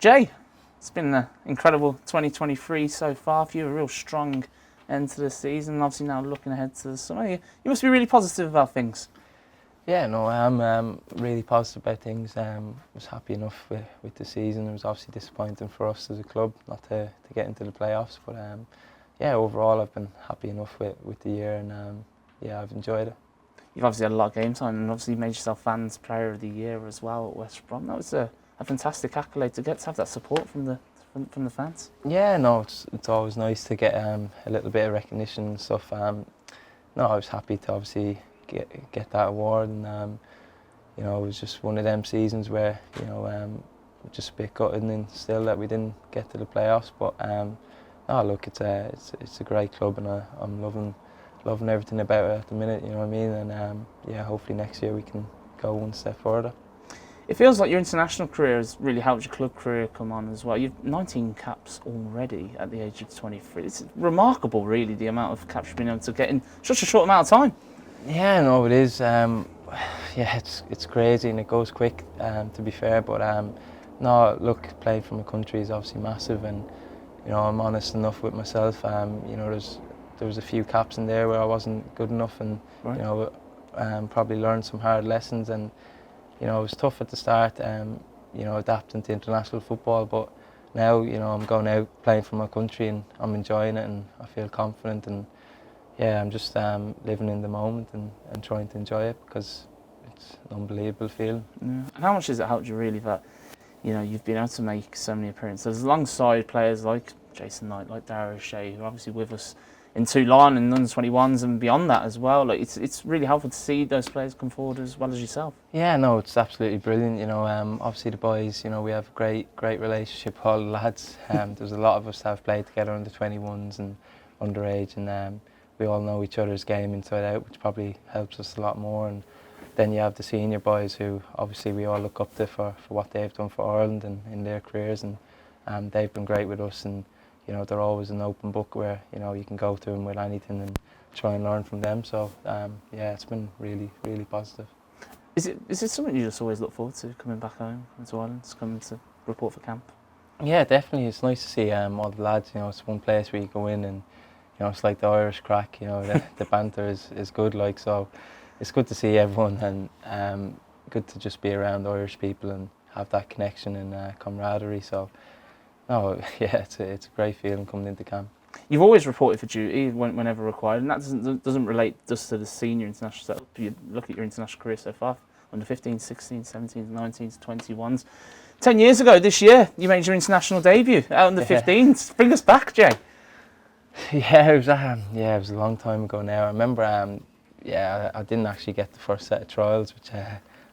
Jay, it's been an incredible 2023 so far for you, a real strong end to the season. Obviously now looking ahead to the summer, you must be really positive about things. Yeah, no, I am really positive about things. Was happy enough with the season. It was obviously disappointing for us as a club not to get into the playoffs, but yeah, overall I've been happy enough with the year, and yeah, I've enjoyed it. You've obviously had a lot of game time, and obviously made yourself Fans Player of the Year as well at West Brom. That was a fantastic accolade to have that support from the fans. Yeah, no, it's always nice to get a little bit of recognition and stuff. No, I was happy to obviously get that award, and you know, it was just one of them seasons where, you know, just a bit gutted and still that we didn't get to the playoffs. But no, look, it's a great club, and I'm loving everything about it at the minute. You know what I mean? And yeah, hopefully next year we can go one step further. It feels like your international career has really helped your club career come on as well. You've 19 caps already at the age of 23. It's remarkable, really, the amount of caps you've been able to get in such a short amount of time. Yeah, no, it is. Yeah, it's crazy and it goes quick. To be fair, but no, look, playing for my country is obviously massive, and you know, I'm honest enough with myself. You know, there was a few caps in there where I wasn't good enough, and right. You know, probably learned some hard lessons, and you know, it was tough at the start. You know, adapting to international football, but now, you know, I'm going out playing for my country and I'm enjoying it, and I feel confident, and yeah, I'm just living in the moment and trying to enjoy it, because it's an unbelievable feeling. Yeah. And how much has it helped you, really, that, you know, you've been able to make so many appearances alongside players like Jayson Knight, like Underage, who are obviously with us in Toulon and under-21s and beyond that as well. Like, it's really helpful to see those players come forward as well as yourself. Yeah, no, it's absolutely brilliant. You know, obviously the boys, you know, we have a great relationship, all the lads. There's a lot of us that have played together under 21s and underage, and we all know each other's game inside out, which probably helps us a lot more. And then you have the senior boys, who obviously we all look up to for what they've done for Ireland and in their careers, and they've been great with us, and you know, they're always an open book where, you know, you can go to them with anything and try and learn from them. So yeah, it's been really positive. Is it something you just always look forward to, coming back home to Ireland, coming to report for camp? Yeah, definitely. It's nice to see all the lads. You know, it's one place where you go in and, you know, it's like the Irish crack. You know, the banter is good. Like, so it's good to see everyone, and good to just be around Irish people and have that connection and camaraderie. So. No, yeah, it's a great feeling coming into camp. You've always reported for duty whenever required, and that doesn't relate just to the senior international setup. You look at your international career so far, under 15s, 16s, 17s, 19s, 21s. 10 years ago this year, you made your international debut out in the 15s. Bring us back, Jay. Yeah, it was a long time ago now. I remember, yeah, I didn't actually get the first set of trials, which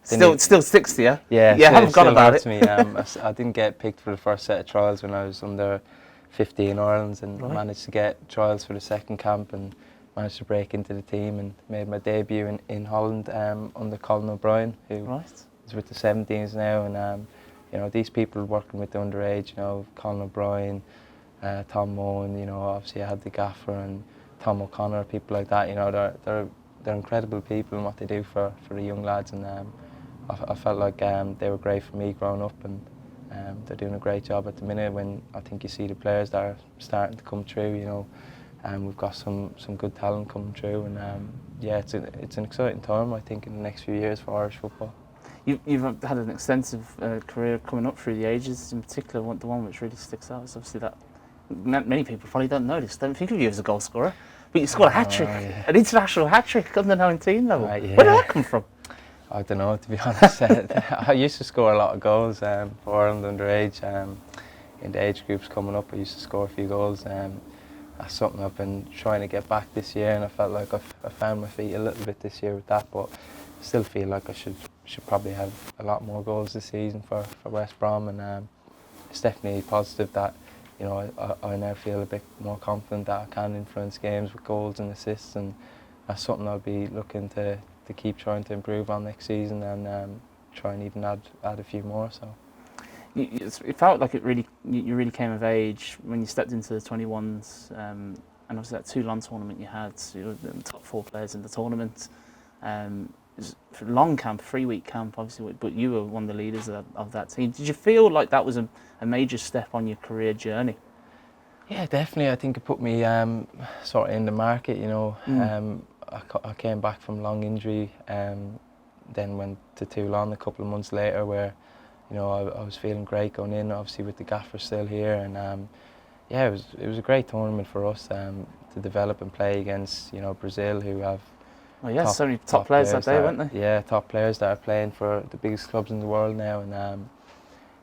Still sticks to you? Yeah, I haven't forgotten about it. Me. I didn't get picked for the first set of trials when I was under 15 Ireland, and right. Managed to get trials for the second camp and managed to break into the team and made my debut in Holland under Colin O'Brien, who is with the 17s now. And you know, these people working with the underage, you know, Colin O'Brien, Tom Mohan, you know, obviously I had the gaffer and Tom O'Connor, people like that. You know, they're incredible people in what they do for the young lads, and I felt like they were great for me growing up, and they're doing a great job at the minute. When I think you see the players that are starting to come through, you know, we've got some good talent coming through, and yeah, it's an exciting time, I think, in the next few years for Irish football. You've had an extensive career coming up through the ages. In particular, the one which really sticks out is obviously that many people probably don't think of you as a goal scorer, but you scored a hat-trick, an international hat-trick under 19 level. Yeah. Where did that come from? I don't know, to be honest. I used to score a lot of goals for Ireland underage. In the age groups coming up, I used to score a few goals. That's something I've been trying to get back this year, and I felt like I found my feet a little bit this year with that, but I still feel like I should probably have a lot more goals this season for West Brom, and it's definitely positive that, you know, I now feel a bit more confident that I can influence games with goals and assists, and that's something I'll be looking to keep trying to improve on next season, and try and even add a few more. So it felt like you really came of age when you stepped into the 21s, and obviously that Toulon tournament you had. So you were the top 4 players in the tournament. It was a long camp, 3-week camp, obviously, but you were one of the leaders of that team. Did you feel like that was a a major step on your career journey. Yeah, definitely. I think it put me sort of in the market, you know. I came back from long injury, then went to Toulon a couple of months later where, you know, I was feeling great going in, obviously with the gaffer still here, and yeah, it was a great tournament for us to develop and play against, you know, Brazil, who have so many top players that day, weren't they? Yeah, top players that are playing for the biggest clubs in the world now, and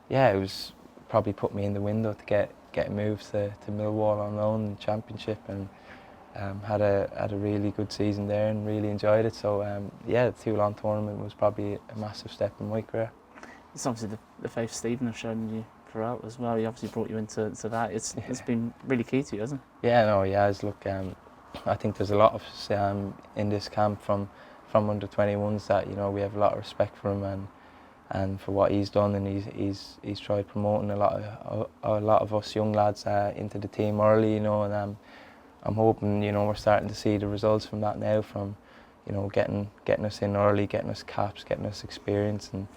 yeah, it was probably put me in the window to get moved to Millwall on loan in the Championship, and had a really good season there and really enjoyed it. So yeah, the Toulon tournament was probably a massive step in my career. It's obviously the faith Stephen has shown you throughout as well. He obviously brought you into that. It's been really key to you, hasn't it? Yeah, no, he has. Look, I think there's a lot of us in this camp from under 21s that, you know, we have a lot of respect for him and for what he's done, and he's tried promoting a lot of us young lads into the team early, you know, and I'm hoping, you know, we're starting to see the results from that now, from, you know, getting us in early, getting us caps, getting us experience, and,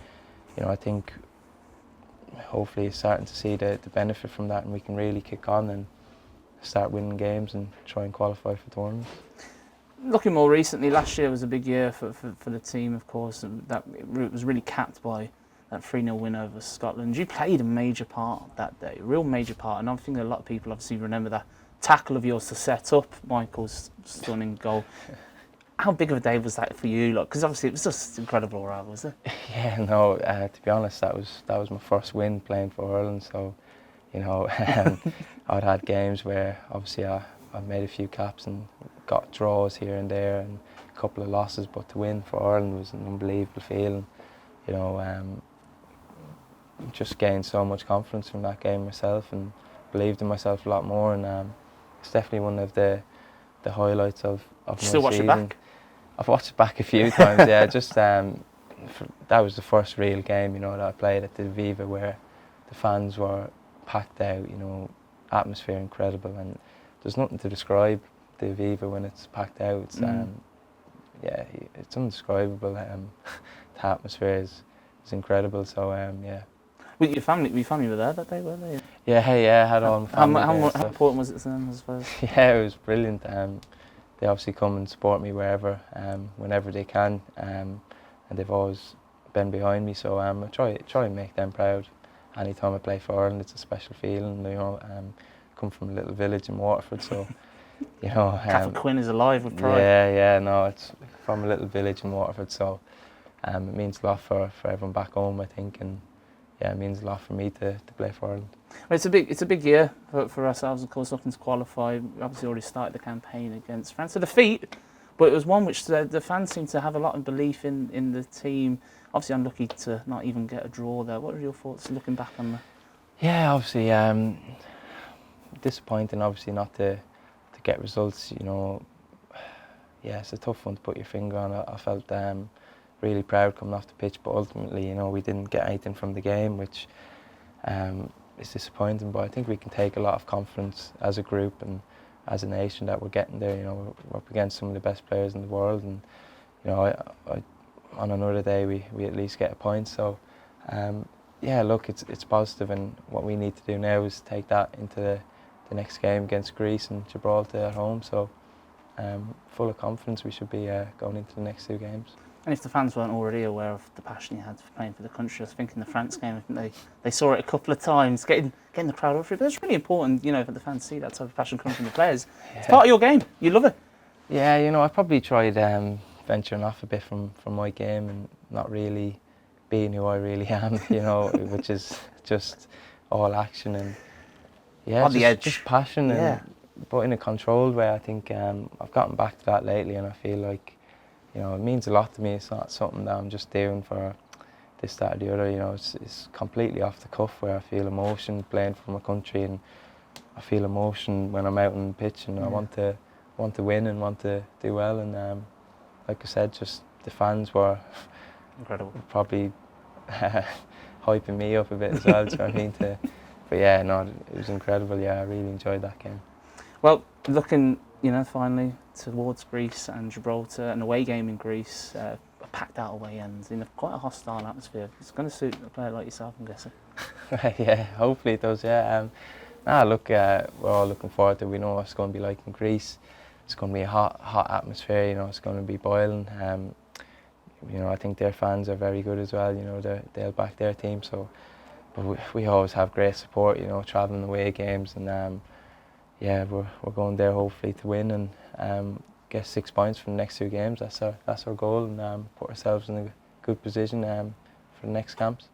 you know, I think hopefully starting to see the benefit from that, and we can really kick on and start winning games and try and qualify for tournaments. Looking more recently, last year was a big year for the team, of course, and that it was really capped by that 3-0 win over Scotland. You played a major part that day, a real major part, and I think a lot of people obviously remember that tackle of yours to set up Michael's stunning goal. How big of a day was that for you? Because obviously it was just incredible, right, was it? Yeah, no, to be honest, that was my first win playing for Ireland, so, you know, I'd had games where obviously I made a few caps and got draws here and there and a couple of losses, but to win for Ireland was an unbelievable feeling. You know, just gained so much confidence from that game myself and believed in myself a lot more, and it's definitely one of the highlights of my season. Still watch it back? I've watched it back a few times, yeah. Just that was the first real game, you know, that I played at the Aviva, where the fans were packed out, you know, atmosphere incredible, and there's nothing to describe the Aviva when it's packed out. It's yeah, it's indescribable. The atmosphere is incredible. So yeah. With your family were there that day, weren't they? Yeah, I had all my family there. How important was it to them, I suppose? Yeah, it was brilliant. They obviously come and support me wherever, whenever they can, and they've always been behind me. So I try and make them proud. Anytime I play for Ireland, it's a special feeling. You know, come from a little village in Waterford, so you know. Quinn is alive with pride. Yeah, no, it's from a little village in Waterford, so it means a lot for everyone back home, I think, and yeah, it means a lot for me to play for Ireland. Well, it's a big year for ourselves, of course, looking to qualify. We obviously already started the campaign against France. A defeat, but it was one which the fans seem to have a lot of belief in the team. Obviously unlucky to not even get a draw there. What are your thoughts looking back on that? Yeah, obviously disappointing, obviously not to get results, you know. Yeah, it's a tough one to put your finger on. I felt really proud coming off the pitch, but ultimately, you know, we didn't get anything from the game, which is disappointing. But I think we can take a lot of confidence as a group and as a nation that we're getting there. You know, we're up against some of the best players in the world, and you know, I on another day we at least get a point. So yeah, look, it's positive, and what we need to do now is take that into the next game against Greece and Gibraltar at home. So full of confidence we should be going into the next two games. And if the fans weren't already aware of the passion you had for playing for the country, I was thinking the France game, I think they saw it a couple of times, getting the crowd up for it. But it's really important, you know, for the fans to see that type of passion come from the players. Yeah. It's part of your game. You love it. Yeah, you know, I probably tried venturing off a bit from my game and not really being who I really am, you know, which is just all action and on the edge. Just passion, and, but in a controlled way. I think I've gotten back to that lately, and I feel like, you know, it means a lot to me. It's not something that I'm just doing for this, that or the other. You know, it's completely off the cuff, where I feel emotion playing for my country, and I feel emotion when I'm out on the pitch, and I want to win and want to do well. And like I said, just the fans were incredible. Probably hyping me up a bit as well. Do you know what I mean? But yeah, no, it was incredible. Yeah, I really enjoyed that game. Well, looking, you know, finally towards Greece and Gibraltar, an away game in Greece, a packed out away end in quite a hostile atmosphere. It's going to suit a player like yourself, I'm guessing. Yeah, hopefully it does. Yeah. Look, we're all looking forward to it. We know what it's going to be like in Greece. It's going to be a hot atmosphere. You know, it's going to be boiling. You know, I think their fans are very good as well. You know, they'll back their team. So, but we always have great support. You know, travelling away games, and yeah, we're going there hopefully to win and get 6 points from the next 2 games. That's our goal, and put ourselves in a good position for the next camps.